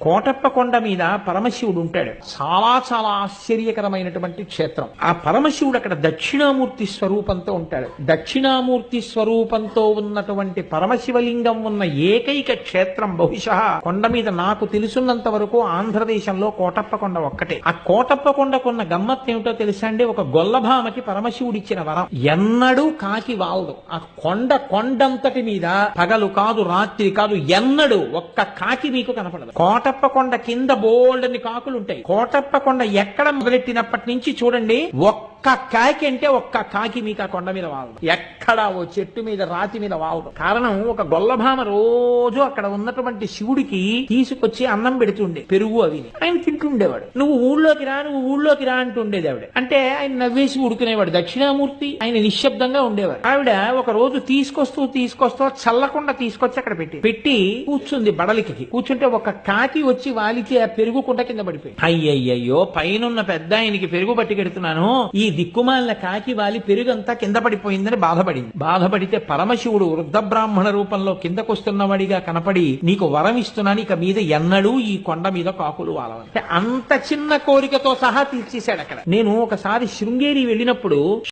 కోటప్ప కొండ మీద పరమశివుడు ఉంటాడు. చాలా చాలా ఆశ్చర్యకరమైనటువంటి క్షేత్రం. ఆ పరమశివుడు అక్కడ దక్షిణామూర్తి స్వరూపంతో ఉంటాడు. దక్షిణామూర్తి స్వరూపంతో ఉన్నటువంటి పరమశివలింగం ఉన్న ఏకైక క్షేత్రం బహుశా కొండ మీద నాకు తెలుసున్నంత వరకు ఆంధ్రదేశంలో కోటప్ప కొండ ఒక్కటే. ఆ కోటప్ప కొండకున్న గమ్మత్ ఏమిటో తెలుసా అండి? ఒక గొల్లభామకి పరమశివుడిచ్చిన వరం, ఎన్నడూ కాకి వాలదు. ఆ కొండంతటి మీద పగలు కాదు రాత్రి కాదు ఎన్నడూ ఒక్క కాకి మీకు కనపడదు. కోటప్ప కొండ కింద బోల్డని కాకులు ఉంటాయి. కోటప్ప కొండ ఎక్కడ మొదలెట్టినప్పటి నుంచి చూడండి, ఒక్క కాకి అంటే ఒక్క కాకి మీకు ఆ కొండ మీద వాలదు. ఎక్కడ ఓ చెట్టు మీద రాతి మీద వాలదు. కారణం, ఒక గొల్లభామ రోజు అక్కడ ఉన్నటువంటి శివుడికి తీసుకొచ్చి అన్నం పెడుతుండే, పెరుగు అవి ఆయన తింటుండేవాడు. నువ్వు ఊళ్ళోకి రా అంటుండేది ఆవిడ. అంటే ఆయన నవ్వేసి ఉడుకునేవాడు. దక్షిణామూర్తి ఆయన నిశ్శబ్దంగా ఉండేవాడు. ఆవిడ ఒక రోజు తీసుకొస్తూ చల్లకుండా తీసుకొచ్చి అక్కడ పెట్టి కూర్చుంది. బడలికి కూర్చుంటే ఒక కాకి వచ్చి వాలికి ఆ పెరుగు కుండ కింద పడిపోయి, అయ్యయ్యో పైనున్న పెద్ద ఆయనకి పెరుగు పట్టుకెడుతున్నాను, ఈ దిక్కుమాలిన కాకి వాలి పెరుగంతా కింద పడిపోయిందని బాధపడితే పరమశివుడు వృద్ధ బ్రాహ్మణ రూపంలో కిందకొస్తున్నవాడిగా కనపడి, నీకు వరం ఇస్తున్నాను, ఇక మీద ఎన్నడూ ఈ కొండ మీద కాకులు వాలవని. అంత చిన్న కోరికతో సహా తీర్చేశాడు అక్కడ. నేను ఒకసారి శృంగేరి వెళ్ళినప్పుడు